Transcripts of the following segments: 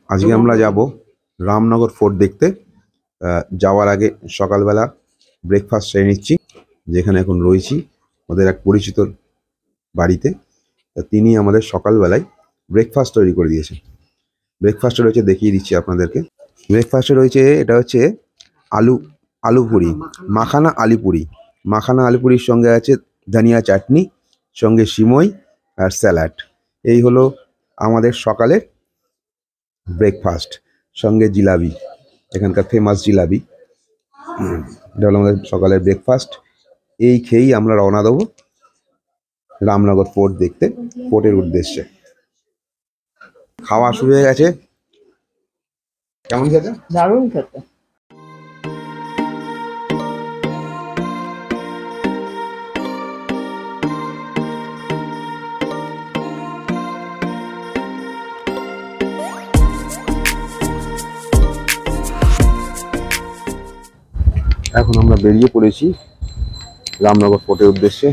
আজকে আমরা যাব রামনগর ফোর্ট দেখতে। যাওয়ার আগে সকালবেলা ব্রেকফাস্ট সেরে নিচ্ছি, যেখানে এখন রয়েছি আমাদের এক পরিচিত বাড়িতে। তিনি আমাদের সকালবেলায় ব্রেকফাস্ট তৈরি করে দিয়েছেন। ব্রেকফাস্টে রয়েছে, দেখিয়ে দিচ্ছি আপনাদেরকে। ব্রেকফাস্টে রয়েছে, এটা হচ্ছে আলু পুরি, মাখানা আলু পুরি। মাখানা আলু পুরির সঙ্গে আছে ধনিয়া চাটনি, সঙ্গে সিমই আর স্যালাড। এই হলো আমাদের সকালের ব্রেকফাস্ট, সঙ্গে জিলাপি, এখানকার ফেমাস জিলাপি। এটা হলো আমাদের সকালের ব্রেকফাস্ট। এই খেয়েই আমরা রওনা দেবো রামনগর ফোর্ট দেখতে, ফোর্টের উদ্দেশ্যে। খাওয়া শুরু হয়ে গেছে। কেমন খেতে? দারুণ খেতে। এখন আমরা বেরিয়ে পড়েছি রামনগর ফোর্টের উদ্দেশ্যে।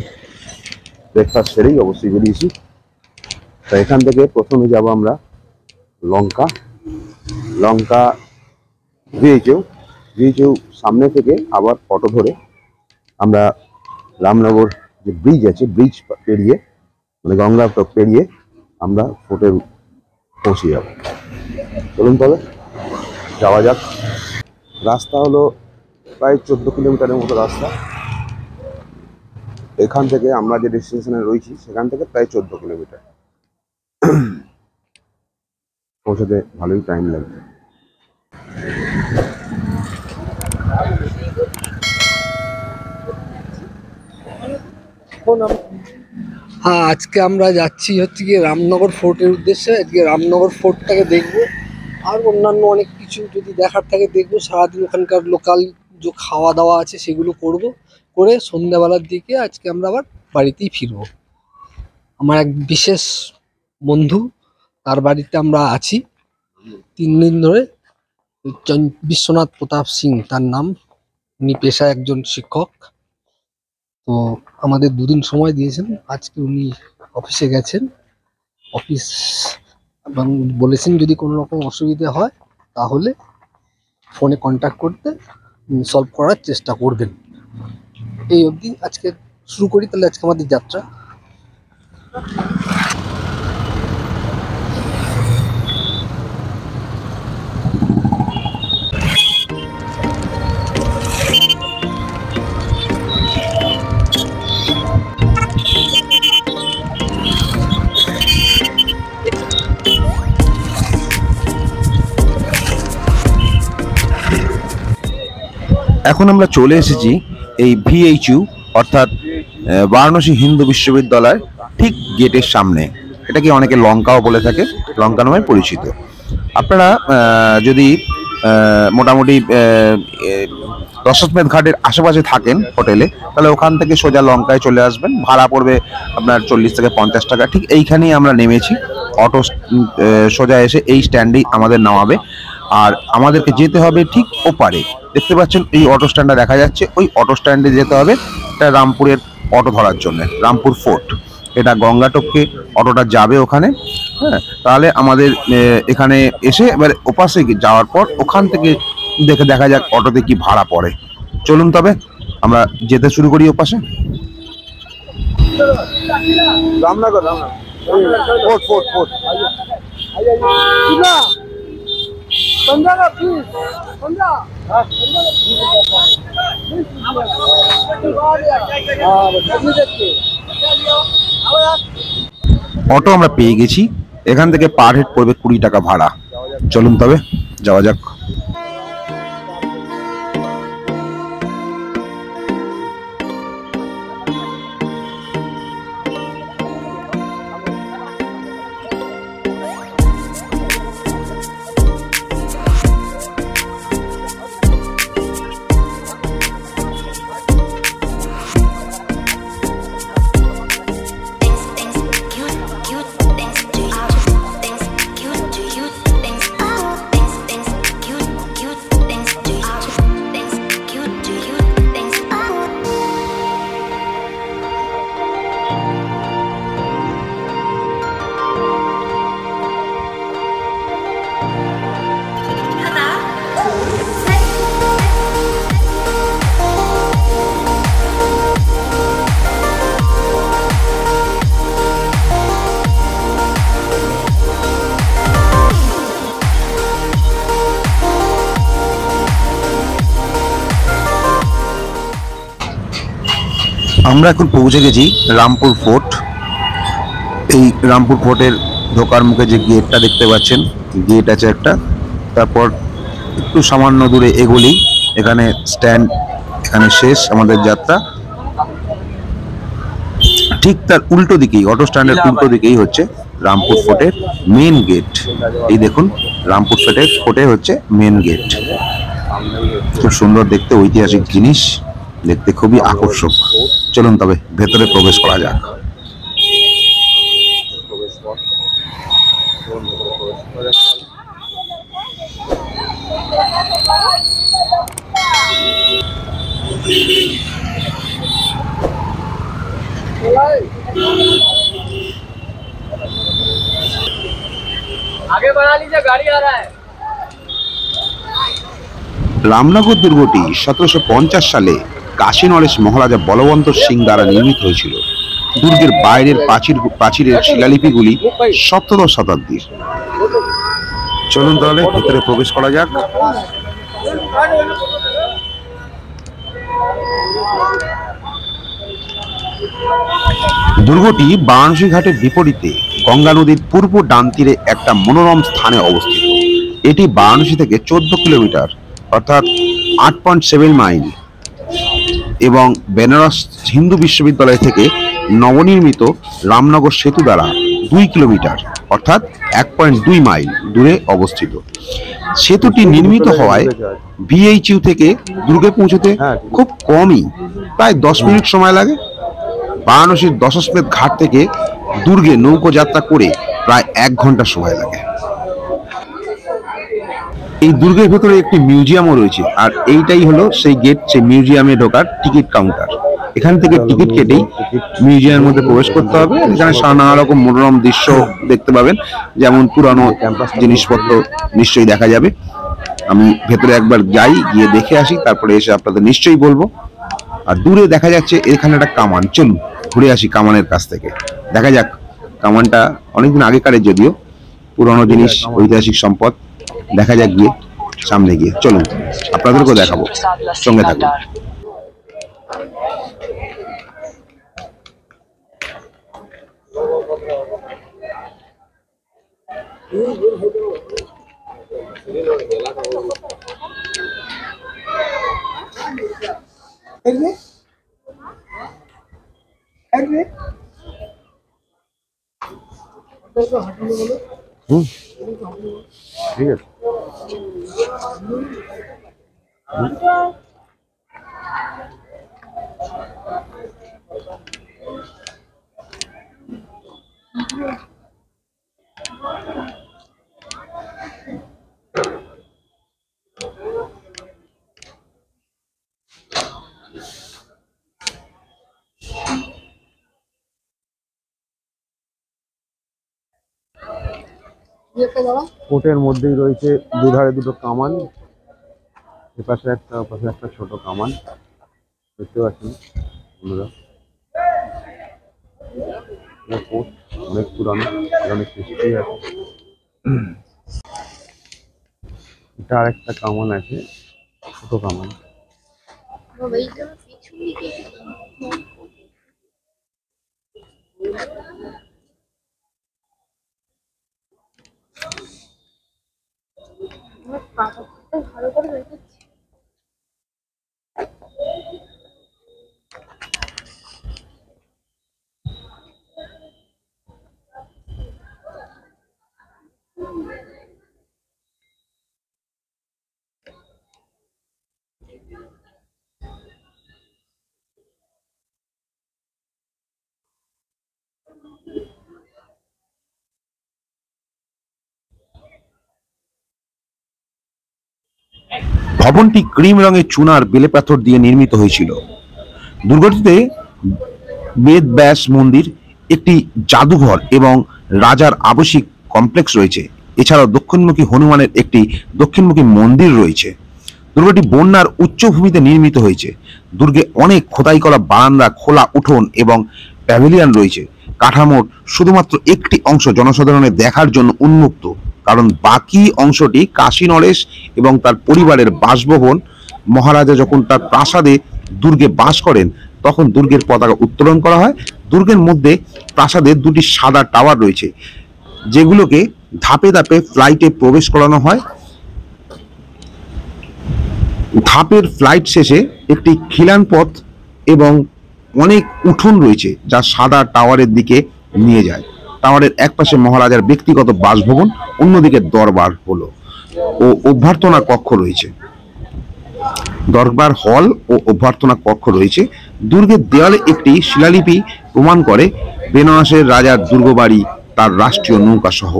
ব্রেকফাস্ট সেরেই অবশ্যই বেরিয়েছি। তো এখান থেকে প্রথমে যাব আমরা লঙ্কা ভিএইচইউ সামনে থেকে আবার অটো ধরে আমরা রামনগর যে ব্রিজ আছে, ব্রিজ পেরিয়ে মানে গঙ্গা পেরিয়ে আমরা ফোর্টে পৌঁছে যাব। চলুন তবে যাওয়া যাক। রাস্তা হলো প্রায় 14 কিলোমিটারের মতো রাস্তা। এখান থেকে আমরা যে ডেস্টিনেশনে রয়েছি সেখান থেকে প্রায় 14 কিলোমিটার। পৌঁছাতে ভালোই টাইম লাগবে। হ্যাঁ, আজকে আমরা যাচ্ছি হচ্ছে গিয়ে রামনগর ফোর্টের উদ্দেশ্যে। আজকে রামনগর ফোর্টটাকে দেখবো, আর অন্যান্য অনেক কিছু যদি দেখার থাকে দেখবো। সারাদিন ওখানকার লোকাল যে খাওয়া দাওয়া আছে সেগুলো করে সন্ধ্যাবেলার দিকে আজকে আমরা আবার বাড়িতেই ফিরবো। আমার এক বিশেষ বন্ধু, তার বাড়িতে আমরা আছি 3 দিন ধরে। বিশ্বনাথ প্রতাপ সিং তার নাম, উনি পেশায় একজন শিক্ষক। তো আমাদের 2 দিন সময় দিয়েছেন। আজকে উনি অফিসে গেছেন, অফিস এবং বলেছেন যদি কোনো রকম অসুবিধা হয় তাহলে ফোনে কন্ট্যাক্ট করতে সলভ করার চেষ্টা করবেন। এই অবধি আজকে শুরু করি তাহলে আজকে আমাদের যাত্রা। এখন আমরা চলে এসেছি এই ভিএইচইউ অর্থাৎ বারাণসী হিন্দু বিশ্ববিদ্যালয় ঠিক গেটের সামনে। এটাকে অনেকে লঙ্কাও বলে থাকে, লঙ্কা নামে পরিচিত। আপনারা যদি মোটামুটি দশরথমেধ ঘাটের আশেপাশে থাকেন হোটেলে, তাহলে ওখান থেকে সোজা লঙ্কায় চলে আসবেন। ভাড়া পড়বে আপনার 40 থেকে 50 টাকা। ঠিক এইখানেই আমরা নেমেছি। অটো সোজা এসে এই স্ট্যান্ডেই আমাদের নামাবে, আর আমাদেরকে যেতে হবে ঠিক ওপারে। দেখতে পাচ্ছেন এই অটো স্ট্যান্ডটা দেখা যাচ্ছে, ওই অটো স্ট্যান্ডে যেতে হবে। এটা রামপুরের অটো ধরার জন্য, রামপুর ফোর্ট। এটা গঙ্গা টপকে অটোটা যাবে ওখানে। হ্যাঁ, তাহলে আমাদের এখানে এসে এবার ওপাশে যাওয়ার পর ওখান থেকে দেখা যাক অটোতে কি ভাড়া পড়ে। চলুন তবে আমরা যেতে শুরু করি ওপাশে। Ramnagar fort fort fort auto আমরা পেয়ে গেছি। এখান থেকে পার হেড পড়বে 20 টাকা ভাড়া। চলুন তবে যাওয়া যাক। Cute, আমরা এখন পৌঁছে গেছি রামপুর ফোর্ট। এই রামপুর ফোর্টের ঢোকার মুখে যে গেটটা দেখতে পাচ্ছেন, গেট আছে একটা। তারপর একটু সামান্য দূরে এগোলেই এখানে স্ট্যান্ড, এখানে শেষ আমাদের যাত্রা। ঠিক তার উল্টো দিকেই, অটো স্ট্যান্ডের উল্টো দিকেই হচ্ছে রামপুর ফোর্টের মেন গেট। এই দেখুন, রামপুর ফোর্টে হচ্ছে মেন গেট। খুব সুন্দর দেখতে, ঐতিহাসিক জিনিস, দেখতে খুবই আকর্ষক। চলুন তবে ভেতরে প্রবেশ করা যাক। आगे बढ़ा लीजिए, गाड़ी आ रहा है। রামনগর দুর্গটি 1750 সালে কাশী নরেশ মহারাজা বলবন্ত সিং দ্বারা নির্মিত হয়েছিল। দুর্গের বাইরের প্রাচীরের শিলালিপিগুলি 17 শতাব্দীর। চলুন তাহলে ভিতরে প্রবেশ করা যাক। দুর্গটি বারাণসী ঘাটের বিপরীতে গঙ্গা নদীর পূর্ব ডান তীরে একটা মনোরম স্থানে অবস্থিত। এটি বারাণসী থেকে 14 কিলোমিটার অর্থাৎ 8.7 মাইল এবং বেনারস হিন্দু বিশ্ববিদ্যালয় থেকে নবনির্মিত রামনগর সেতু দ্বারা 2 কিলোমিটার অর্থাৎ 1.2 মাইল দূরে অবস্থিত। সেতুটি নির্মিত হওয়ায় বিএইচইউ থেকে দুর্গে পৌঁছতে খুব কমই, প্রায় 10 মিনিট সময় লাগে। বারাণসীর দশাশ্বমেধ ঘাট থেকে দুর্গে নৌকো যাত্রা করে প্রায় 1 ঘন্টা সময় লাগে। এই দুর্গের ভেতরে একটি মিউজিয়ামও রয়েছে, আর এইটাই হলো সেই গেট, সেই মিউজিয়ামে ঢোকার টিকিট কাউন্টার। এখান থেকে টিকিট কেটেই মিউজিয়ামের মধ্যে প্রবেশ করতে হবে। এখানে নানা রকম মনোরম দৃশ্য দেখতে পাবেন, যেমন পুরানো জিনিসপত্র নিশ্চয়ই দেখা যাবে। আমি ভেতরে একবার যাই, গিয়ে দেখে আসি, তারপরে এসে আপনাদের নিশ্চয়ই বলবো। আর দূরে দেখা যাচ্ছে এখানে একটা কামান, চলুন ঘুরে আসি কামানের কাছ থেকে। দেখা যাক, কামানটা অনেকদিন আগেকারের, যদিও পুরনো জিনিস, ঐতিহাসিক সম্পদ। দেখা যাক গিয়ে, সামনে গিয়ে। চলুন আপনাদেরকেও দেখাবো, সঙ্গে থাকুন। ঠিক আছে। কোটের মধ্যেই রয়েছে দুধারে দুটো কামান, এপাশে একটা, ওপাশে একটা ছোট কামান দেখতে পাচ্ছেন বন্ধুরা। কোট অনেক পুরানো, অনেক হিস্ট্রি আছে। এটা আর একটা কামান আছে, ছোট কামান। ভালো করে রেখেছি। ভবনটি ক্রিম রঙের চুনার বেলে পাথর দিয়ে নির্মিত হয়েছিল। দুর্গটিতে বেদ ব্যাস মন্দির, একটি জাদুঘর এবং রাজার আবাসিক কমপ্লেক্স রয়েছে। এছাড়াও দক্ষিণমুখী হনুমানের একটি দক্ষিণমুখী মন্দির রয়েছে। দুর্গটি বন্যার উচ্চভূমিতে নির্মিত হয়েছে। দুর্গে অনেক খোদাই করা বারান্দা, খোলা উঠোন এবং প্যাভিলিয়ন রয়েছে। কাঠামোর শুধুমাত্র একটি অংশ জনসাধারণের দেখার জন্য উন্মুক্ত, কারণ বাকি অংশটি কাশী নরেশ এবং তার পরিবারের বাসভবন। মহারাজা যখন তার প্রাসাদে দুর্গে বাস করেন, তখন দুর্গের পতাকা উত্তোলন করা হয়। দুর্গের মধ্যে প্রাসাদের দুটি সাদা টাওয়ার রয়েছে, যেগুলোকে ধাপে ধাপে ফ্লাইটে প্রবেশ করানো হয়। ধাপের ফ্লাইট শেষে একটি খিলান পথ এবং অনেক উঠোন রয়েছে, যা সাদা টাওয়ারের দিকে নিয়ে যায়। টাওয়ারের একপাশে মহারাজার ব্যক্তিগত বাসভবন, অন্যদিকে দরবার হলো ও অভ্যর্থনা কক্ষ রয়েছে। দরবার হল ও অভ্যর্থনা কক্ষ রয়েছে। দুর্গের দেওয়ালে একটি শিলালিপি প্রমাণ করে বেনারসের রাজার দুর্গবাড়ি, তার রাষ্ট্রীয় নৌকা সহ।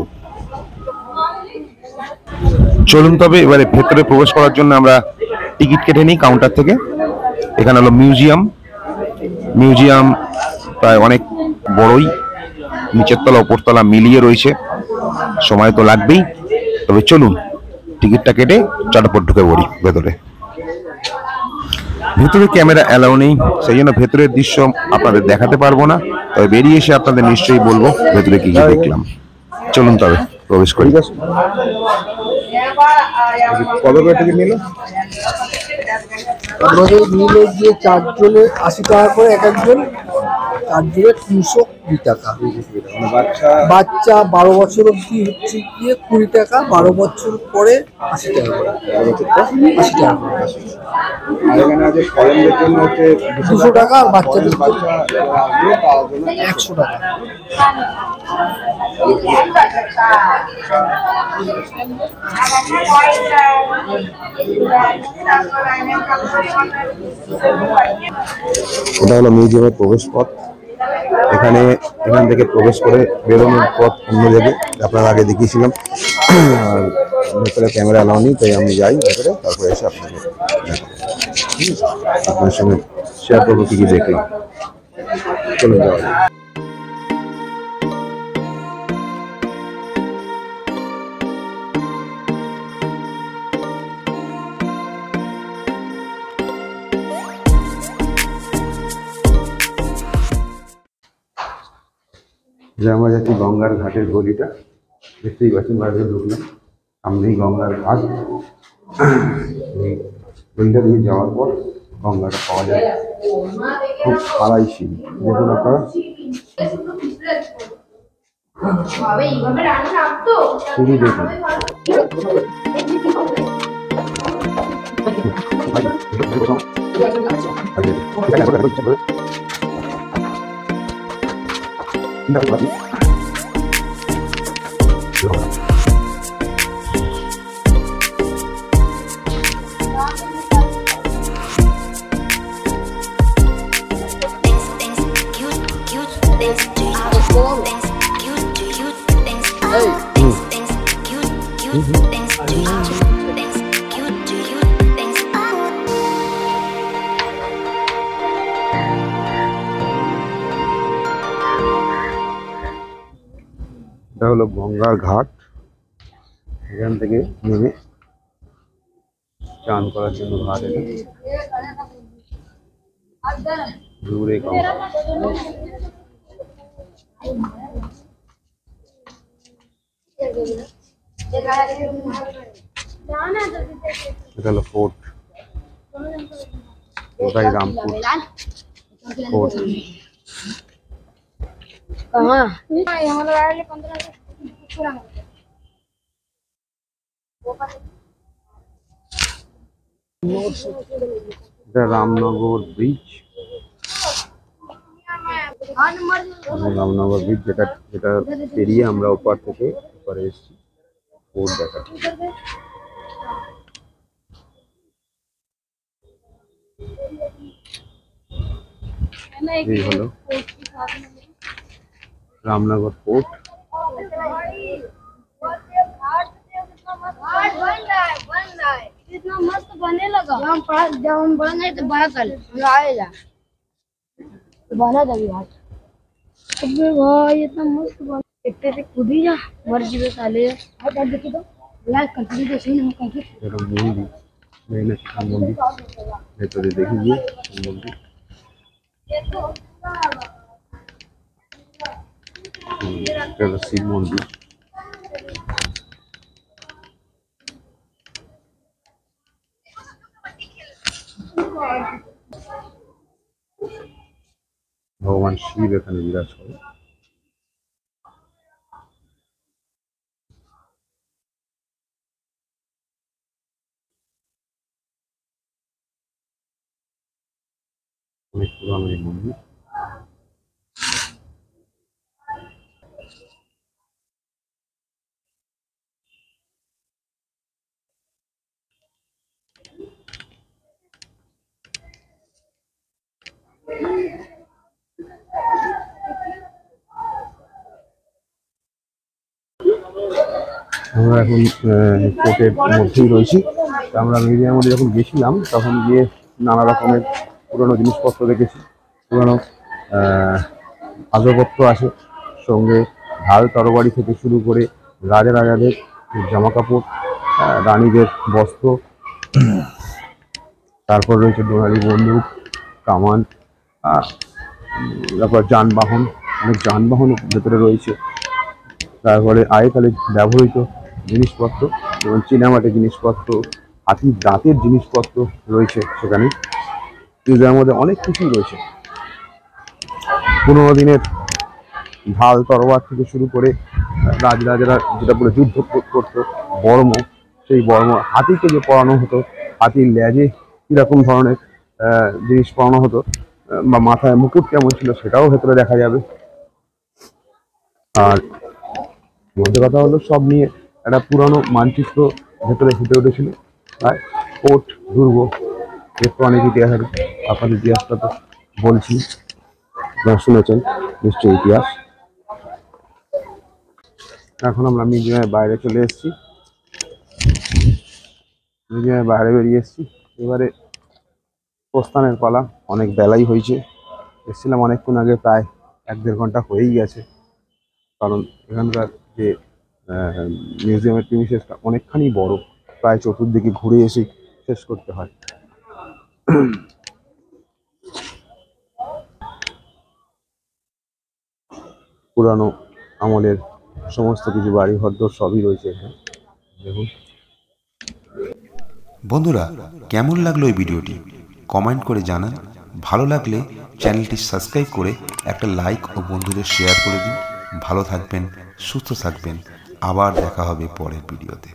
চলুন তবে এবারে ভেতরে প্রবেশ করার জন্য আমরা টিকিট কেটে নিই কাউন্টার থেকে। এখানে হলো মিউজিয়াম। মিউজিয়াম প্রায় অনেক বড়ই, নিচের তলা উপরতলা মিলিয়ে রয়েছে, সময় তো লাগবেই। তবে চলুন টিকিটটা কেটে চটপট ঢুকে পড়ি ভেতরে। ভেতরে ক্যামেরা অ্যালাউ নেই, সেই জন্য ভেতরের দৃশ্য আপনাদের দেখাতে পারবো না। তবে বেরিয়ে এসে আপনাদের নিশ্চয়ই বলবো ভেতরে কি কি দেখলাম। চলুন তবে প্রবেশ করি। কত করে টিকিট নিল? আমাদের নিল গিয়ে 4 জনের 80 টাকা করে, এক একজন 4 জনের 320 টাকা। বাচ্চা 12 বছর অব্দি হচ্ছে গিয়ে 20 টাকা, 12 বছর পরে 80 টাকা করে। 80 টাকা করে। আর এখানে আছে ফরেনদের জন্য হচ্ছে 200 টাকা, আর বাচ্চাদের 100 টাকা। এটা হলো মিউজিয়ামের প্রবেশ পথ। এখান থেকে প্রবেশ করে বেরোনোর পথ অন্য জায়গায়, আপনার আগে দেখিয়েছিলাম। আর ভেতরে ক্যামেরা অ্যালাউ নেই, তাই আমি যাই ভেতরে, তারপরে এসে আপনাকে আপনার সঙ্গে শেয়ার করবো কি কি দেখলাম। চলুন যাওয়া যাক। আমরা যাচ্ছি গঙ্গার ঘাটের গলিটা, দেখতেই পাচ্ছেন। বাইরে ঢুকলাম, সামনেই গঙ্গার ঘাট। এই গলিটা দিয়ে যাওয়ার পর গঙ্গাটা পাওয়া যায়। খুব খাড়াই সিঁড়ি, দেখুন আপনারা। সিঁড়ি দেখুন। এটা হলো গঙ্গার ঘাট। এখান থেকে নেমে চান করার জন্য ঘাট। এটা দূরে গঙ্গা। এটা হলো ফোর্ট, কোথায় রামপুর ফোর্ট। এটা রামনগর ব্রিজ। রামনগর ব্রিজ যেটা পেরিয়ে আমরা ওপার থেকে ওপারে এসেছি ফোর্ট দেখা। এই হলো रामनगर फोर्ट। इतना मस्त बने लगा। जब हम बनेंगे तो बड़ा कल आएगा बना तभी घाट। अबे भाई इतना मस्त बना, देखते थे खुद ही जा मर्जी पे साले। और देखी तो यार कंटिन्यू तो सही नहीं कंटिन्यू। এটা মন্দির, মেইন শিব মন্দির। ভেতরে দেখি গিয়ে শিব মন্দির। এটা হলো শিব মন্দির। ভগবান শিব এখানে বিরাজ করে। অনেক পুরানো এই মন্দির। আমরা এখন কোর্টের মধ্যেই রয়েছি। আমরা মিউজিয়ামের মধ্যে যখন গেছিলাম তখন গিয়ে নানা রকমের পুরনো জিনিসপত্র দেখেছি, পুরনো আসবাবপত্র আছে, সঙ্গে ঢাল তরবারি থেকে শুরু করে রাজাদের জামা কাপড়, রানীদের বস্ত্র, তারপর রয়েছে ডোনারি বন্দুক, কামান, তারপর যানবাহন, অনেক যানবাহন ভেতরে রয়েছে। তারপরে আগেকালে ব্যবহৃত জিনিসপত্র যেমন চীনামাটির জিনিসপত্র, হাতির দাঁতের জিনিসপত্র রয়েছে সেখানে। মিউজিয়ামের মধ্যে অনেক কিছুই রয়েছে, পুরোনো দিনের ঢাল তরোয়ার থেকে শুরু করে রাজারা যেটা বলে যুদ্ধ করতো, বর্ম, সেই বর্ম, হাতিকে যে পরানো হতো, হাতির লেজে কীরকম ধরনের জিনিস পরানো হতো, বা মাথায় মুকুট কেমন ছিল সেটাও ভেতরে দেখা যাবে। আর মধ্যে কথা হলো সব নিয়ে একটা পুরানো মানচিত্র ভেতরে ফুটে উঠেছিল। আর কোট, দুর্গ, এর তো অনেক ইতিহাস আছে, আপনার ইতিহাসটা তো বলছি, আপনারা শুনেছেন নিশ্চয়ই ইতিহাস। এখন আমরা মিউজিয়ামের বাইরে চলে এসেছি, মিউজিয়ামের বাইরে বেরিয়ে এসেছি। এবারে প্রস্থানের পালা, অনেক বেলাই হয়েছে, এসেছিলাম অনেকক্ষণ আগে, প্রায় 1-1.5 ঘন্টা হয়েই গেছে, কারণ এখানকার যে মিউজিয়ামের প্রিমিসেসটা অনেকখানি বড়, প্রায় চতুর্দিকে ঘুরে এসে শেষ করতে হয়। পুরানো আমলের সমস্ত কিছু বাড়ি ঘর সবই রয়েছে এখানে, দেখুন। বন্ধুরা, কেমন লাগলো এই ভিডিওটি কমেন্ট করে জানান। ভালো লাগলে চ্যানেলটি সাবস্ক্রাইব করে একটা লাইক ও বন্ধুদের শেয়ার করে দিন। ভালো থাকবেন, সুস্থ থাকবেন, আবার দেখা হবে পরের ভিডিওতে।